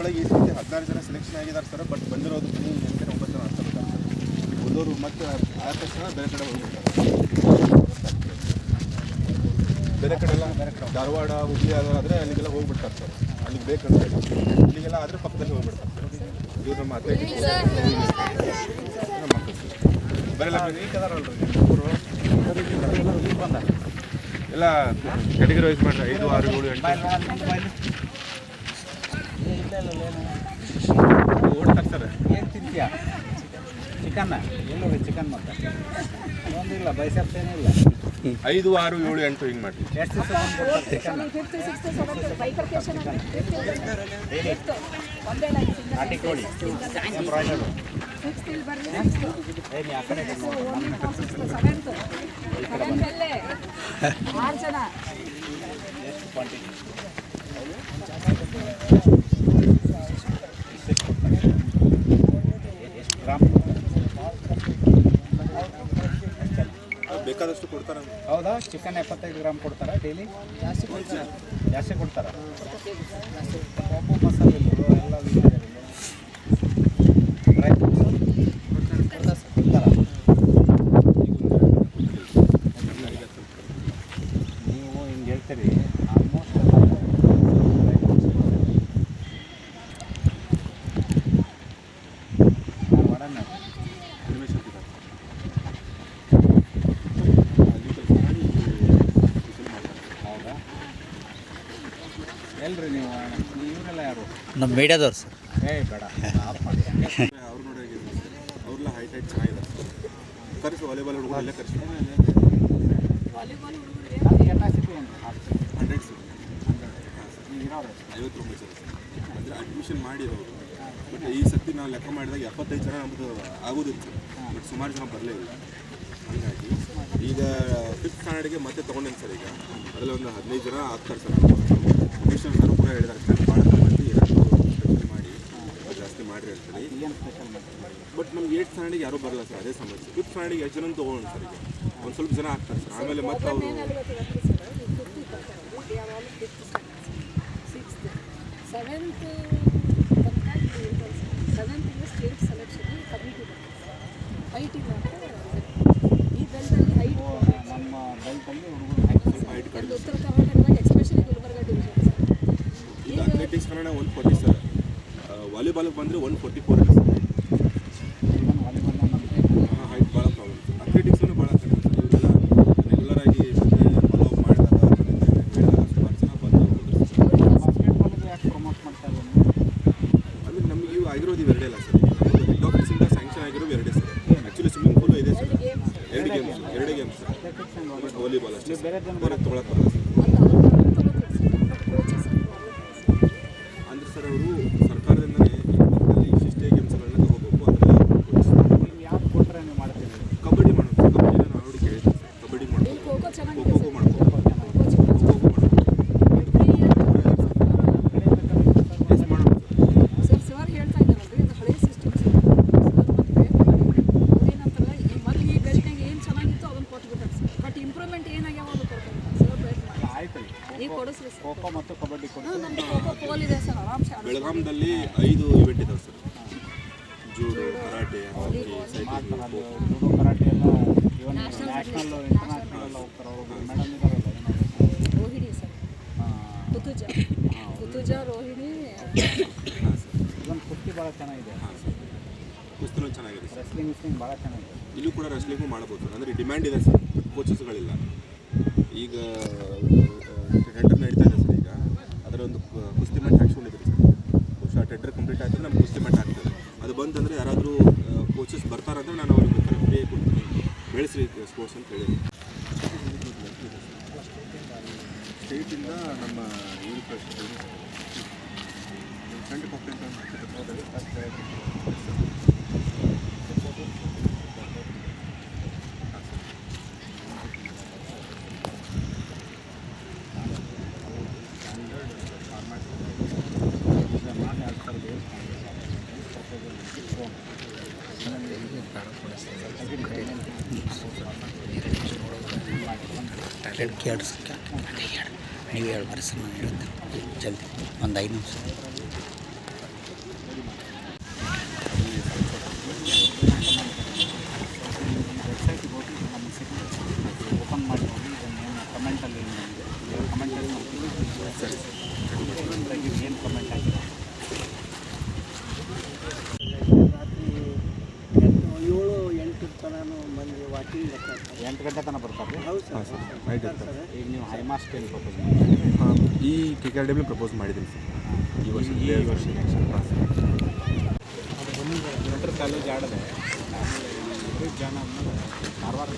ಮಕ್ಕಳಿಗೆ ಈ ಸತಿ 16 ಜನ ಸೆಲೆಕ್ಷನ್ ಆಗಿದ್ದಾರೆ ಸರ್. ಬಟ್ ಬಂದಿರೋದು 9 ಜನ ಆಗ್ತಾರೆ ಸರ್. ಉಳಿದವರು ಮತ್ತೆ ಆದ ತಕ್ಷಣ ಬೇರೆ ಕಡೆ ಹೋಗ್ಬಿಡ್ತಾರೆ. ಬೇರೆ ಕಡೆ ಎಲ್ಲ ಧಾರವಾಡ ಹುಬ್ಳಿ ಆದರೆ ಅಲ್ಲಿಗೆಲ್ಲ ಹೋಗ್ಬಿಡ್ತಾರೆ ಸರ್. ಅಲ್ಲಿಗೆ ಬೇಕಂದ್ರೆ ಅಲ್ಲಿಗೆಲ್ಲ ಆದರೆ ಪಕ್ಕದಲ್ಲಿ ಹೋಗ್ಬಿಡ್ತಾರೆ ಸರ್. ಇವ್ರು ನಮ್ಮ ಅಥ್ಲೆಟಿಕ್ಸ್ ನಮ್ಮ ಮಕ್ಕಳು ಸರ್. ಬೇರೆಲ್ಲ ಎಲ್ಲ ಕ್ಯಾಟಗರಿ ವೈಸ್ ಮಾಡ್ರೆ 5, 6, 7, 8 ಓಡ್ತಾರೆ ಸರ್. ಏನು ತಿಂತೀಯಾ? ಚಿಕನ್ನ ಎಲ್ಲೂ ಚಿಕನ್ ಮತ್ತೆ ಒಂದಿಲ್ಲ ಬೈಸೆಪ್ಸ್ ಏನಿಲ್ಲ. 5, 6, 7, 8 ಹಿಂಗೆ ಮಾಡಿ. ಎಷ್ಟು ಚಿಕನ್? ನಾಟಿ ಕೋಳಿ ಬ್ರಾಯ್ಲರು. ಏನು ಆ ಕಡೆ ಎಷ್ಟು ಕ್ವಾಂಟಿಟಿ? ಎಷ್ಟು ಗ್ರಾಮ್? ಬೇಕಾದಷ್ಟು ಕೊಡ್ತಾರೆ. ಹೌದಾ? ಚಿಕನ್ 75 ಗ್ರಾಮ್ ಕೊಡ್ತಾರಾ ಡೈಲಿ? ಜಾಸ್ತಿ ಕೊಡ್ತಾರಾ? ಪಪ್ಪು ಮಸಾಲೆ ಎಲ್ಲ ಡ್ರೈ ಫ್ರೂಟ್ಸ್ ಕೊಡ್ತಾರಾ? ನೀವು ಹಿಂಗೆ ಹೇಳ್ತೀರಿ ಆಲ್ಮೋಸ್ಟ್ ಡ್ರೈ ಫ್ರೂಟ್ಸ್ ಮಾಡೋಣ. ಹೌದಾ? ಎಲ್ರಿ ನೀವು ಇವರೆಲ್ಲ ಯಾರು? ನಮ್ಮ ಮೀಡಿಯಾದವ್ರು ಸರ್. ಬೇಡ ಅವ್ರು ನೋಡಿ ಅವ್ರೆಲ್ಲ ಹೈಟ್ ಚೆನ್ನಾಗಿದೆ. ಕರೆಸಿ ವಾಲಿಬಾಲ್ ಹುಡುಗರೆಲ್ಲ ಕರೆಸಿ 50 ರೂಪಾಯಿ ಸರ್. ಅಂದರೆ ಅಡ್ಮಿಷನ್ ಮಾಡಿರೋರು. ಬಟ್ ಈ ಸತಿ ನಾವು ಲೆಕ್ಕ ಮಾಡಿದಾಗ 75 ಜನ ನಮ್ಮದು ಆಗೋದಿತ್ತು. ಬಟ್ ಸುಮಾರು ಜನ ಬರಲೇ ಇಲ್ಲ. ಹಾಗಾಗಿ ಈಗ 5th ಸ್ಟ್ಯಾಂಡರ್ಡ್ಗೆ ಮತ್ತೆ ತೊಗೊಂಡೇನು ಸರ್. ಈಗ ಅದರಲ್ಲಿ ಒಂದು 15 ಜನ ಆಗ್ತಾರೆ ಸರ್. ಕಮಿಷನರ್ ಸರ್ ಕೂಡ ಹೇಳಿದ್ದಾರೆ ಸರ್, ಭಾಳ ಮಂದಿ ಏನಾದರೂ ಸ್ಪೆಷಲ್ ಮಾಡಿ ಜಾಸ್ತಿ ಮಾಡಿರಿ ಹೇಳ್ತಾರೆ. ಬಟ್ ನಮ್ಗೆ 8th ಸ್ಟ್ಯಾಂಡರ್ಡ್ಗೆ ಯಾರೂ ಬರಲ್ಲ ಸರ್. ಅದೇ ಸಮಸ್ಯೆ. 5th ಸ್ಟ್ಯಾಂಡರ್ಡ್ಗೆ ಎಷ್ಟು ಜನ ತೊಗೊಂಡು ಸರ್. ಈಗ ಒಂದು ಸ್ವಲ್ಪ ಜನ ಆಗ್ತಾರೆ ಸರ್. ಆಮೇಲೆ ಮತ್ತೆ ಅವರು seventh state selection committee height ಇಲ್ಲ ಅಂತ ಈ ಬೆಲ್ಟಲ್ಲಿ ಹೈಟ್ ನಮ್ಮ ಬೆಲ್ಟಲ್ಲಿ ಸ್ವಲ್ಪ ಹೈಟ್ ಕಡಿಮೆ. ಉತ್ತರ ಕರ್ನಾಟಕದಾಗ ಎಸ್ಪೆಷಲಿ ಗುಲ್ಬರ್ಗ ಡಿವಿಷನ್ ಈಗ ಅಥ್ಲೆಟಿಕ್ಸ್ ಕನ್ನಡ 140 ಸರ್. ವಾಲಿಬಾಲ್ಗೆ ಬಂದರೆ 144 ಇದೆ ಸರ್. ವಾಲಿಬಾಲ್ ಹೈಟ್ ಭಾಳ ಪ್ರಾಬ್ಲಮ್ ಸರ್. ಅಥ್ಲೆಟಿಕ್ಸನ್ನು ಭಾಳ ಕಡಿಮೆ ಸರ್. ಇವರೆಲ್ಲ ರೆಗ್ಯುಲರ್ ಆಗಿ ಫಾಲೋ ಮಾಡಿದಾಗ ಹೇಳಿದಾಗ ಸುಮಾರು ಜನ ಬಂದು ಬಾಸ್ಕೆಟ್ಬಾಲ್ಗೆ ಯಾಕೆ ಪ್ರಮೋಟ್ ಮಾಡ್ತಾ ಇದ್ದಾರೆ? ಅಂದರೆ ನಮಗೆ ಇವು ಆಗಿರೋದು ಇವೆರಡೇ ಇಲ್ಲ ಸರ್. ಹೆಡ್ ಆಫೀಸಿಂದ ಸ್ಯಾಂಕ್ಷನ್ ಆಗಿರೋ ಎರಡೇ ಸರ್. ಆ್ಯಕ್ಚುಲಿ ಸ್ವಿಮ್ಮಿಂಗ್ ಪೂಲು ಇದೆ sir. 2 games sir. But volleyball ಅಷ್ಟೇ ಬೇರೆ ಜನ ಹೊರಗೆ ತೊಗೊಳಕ್ಕೆ ಬರಲ್ಲ ಸರ್. ಅಂದರೆ ಸರ್ ಅವರು ಸರ್ಕಾರದಿಂದಲೇ ಇಷ್ಟೇ ಗೇಮ್ಸ್ಗಳನ್ನ ತಗೋಬೇಕು. ಅದರಲ್ಲಿ ಯಾಕೆ ಕೊಟ್ಟರೆ ನೀವು ಮಾಡ್ತೀರಿ? ಕಬಡ್ಡಿ ಮಾಡೋದು ಸರ್. ಕಬಡ್ಡಿನ ನಾವು ನೋಡಿ ಕೇಳಿದ್ವಿ ಸರ್. ಕಬಡ್ಡಿ ಮಾಡ್ಬೋದು, ಖೋಖೋ ಚೆನ್ನಾಗಿದೆ ಖೋ ಖೋ ಮಾಡ್ಬೋದು, ಖೋ ಖೋ ಮಾಡ್ಬೋದು ಎಸ್ ಮಾಡೋದು ಸರ್. ಸರ್ ಹೇಳ್ತಾ ಇದ್ದಾರಲ್ರಿ ಅದು ಹಳೆಯ ಸಿಸ್ಟಮ್ ಸರ್. ಏನಂತಾರೆ ಈ ಮೊದಲು ಈ ಬೆಲ್ಟ್ನಾಗ ಏನು ಚೆನ್ನಾಗಿತ್ತು ಅದನ್ನು ಕೊಟ್ಬಿಟ್ಟಾರೆ ಸರ್. ಬಟ್ ಇಂಪ್ರೂವ್ಮೆಂಟ್ ಏನಾಗ್ಯಾವ ಅದು ಕೊಡ್ತಾರೆ ಸರ್. ಪ್ರಯತ್ನ ಮಾಡಿ ಆಯ್ತು. ಈಗ ಕೊಡಿಸ್ರಿ ಸರ್. ಖೋಖೋ ಮತ್ತು ಕಬಡ್ಡಿ ಕೊಟ್ಟು ನಮ್ದು ಖೋಖೋ ಪೋಲ್ ಇದೆ ಸರ್. ಆರಾಮ್ಸೆ ಬೆಳಗಾಂದಲ್ಲಿ 5 ಇವೆಂಟ್ ಇದಾವೆ ಸರ್. ಜೂಡೋ, ಕರಾಟೆ, ಹಾಕಿ, ಸೈಕ್ಲಿಂಗ್, ಅದು ಜೂಡೋ ಕರಾಟೆ ಎಲ್ಲ ಇವನ್ ನ್ಯಾಷನಲ್ ಇಂಟರ್ನ್ಯಾಷನಲ್ ಎಲ್ಲ ಹೋಗ್ತಾರೆ. ಅವರು ಮೇಡಮ್ ಇದ್ದಾರಲ್ಲ ಏನಾದ್ರು ರೋಹಿಣಿ ಸರ್. ಕುತುಜ ರೋಹಿಣಿ. ಹಾಂ ಸರ್. ಇದೊಂದು ಕುಸ್ತಿ ಭಾಳ ಚೆನ್ನಾಗಿದೆ. ಹಾಂ ಸರ್. ಕುಸ್ತಿನೂ ಚೆನ್ನಾಗಿದೆ ಸರ್. ರೆಸ್ಲಿಂಗ್ ಭಾಳ ಚೆನ್ನಾಗಿದೆ. ಇಲ್ಲೂ ಕೂಡ ರೆಸ್ಲಿಂಗು ಮಾಡ್ಬೋದು ಸರ್. ಅಂದರೆ ಡಿಮ್ಯಾಂಡ್ ಇದೆ ಸರ್. ಕೋಚಸ್ಗಳಿಲ್ಲ. ಈಗ ಟೆಂಡರ್ ನಡೀತಾ ಇದೆ ಸರ್. ಈಗ ಅದರ ಒಂದು ಕುಸ್ತಿ ಮ್ಯಾಚ್ ಹಾಕ್ಸ್ಕೊಂಡಿದ್ರಿ ಸರ್. ಬಹುಶಃ ಟೆಂಡರ್ ಕಂಪ್ಲೀಟ್ ಆಯಿತು ನಮ್ಗೆ ಕುಸ್ತಿ ಮ್ಯಾಚ್ ಆಗ್ತದೆ. ಅದು ಬಂತಂದರೆ ಯಾರಾದರೂ ಕೋಚಸ್ ಬರ್ತಾರಂದ್ರೆ ನಾನು ಅವ್ರಿಗೆ ಬೇಕಾದ್ರೆ ಫ್ರೀ ಕೊಡ್ತೀನಿ, ಬೆಳೆಸ್ರಿ ಸ್ಪೋರ್ಟ್ಸ್ ಅಂತ ಹೇಳಿ. ಸ್ಟೇಟಿಂದ ನಮ್ಮ ಇವರು ಕಳಿಸ್ತೀವಿ ಸೆಂಟ್ರ್ ಕಾಕ್ಟೆಂಟ್ ಕೇಳಿ ನೀವು ಹೇಳಿ ಬರ್ರಿ ಸರ್. ನಾನು ಹೇಳ್ತೇನೆ ಜಲ್ದಿ ಒಂದು 5 ನಿಮಿಷ. ಮಂದಿ ವಾಕಿಂಗ್ ಬರ್ತಾರೆ ಸರ್. 8 ಗಂಟೆ ತನಕ ಬರ್ತಾರೆ. ಹೌದು ಹಾಂ ಸರ್ ಸರ್ ನೈಟ್ ಇರ್ತದೆ. ಈಗ ನೀವು ಹೈಮಾಸ್ಟ್ ಏನು ಪ್ರಪೋಸ್ ಮಾಡಿ ಹಾಂ ಈ KKRDB ಪ್ರಪೋಸ್ ಮಾಡಿದ್ದೀನಿ ಸರ್ ಈ ವರ್ಷ. ಈ ವರ್ಷ ಹಾಂ ಸರ್. ಇಂಟರ್ ಕಾಲೇಜ್ ಆಡಿದೆ ಆಮೇಲೆ ಜಾನ ಆದಮೇಲೆ ಧಾರವಾಡ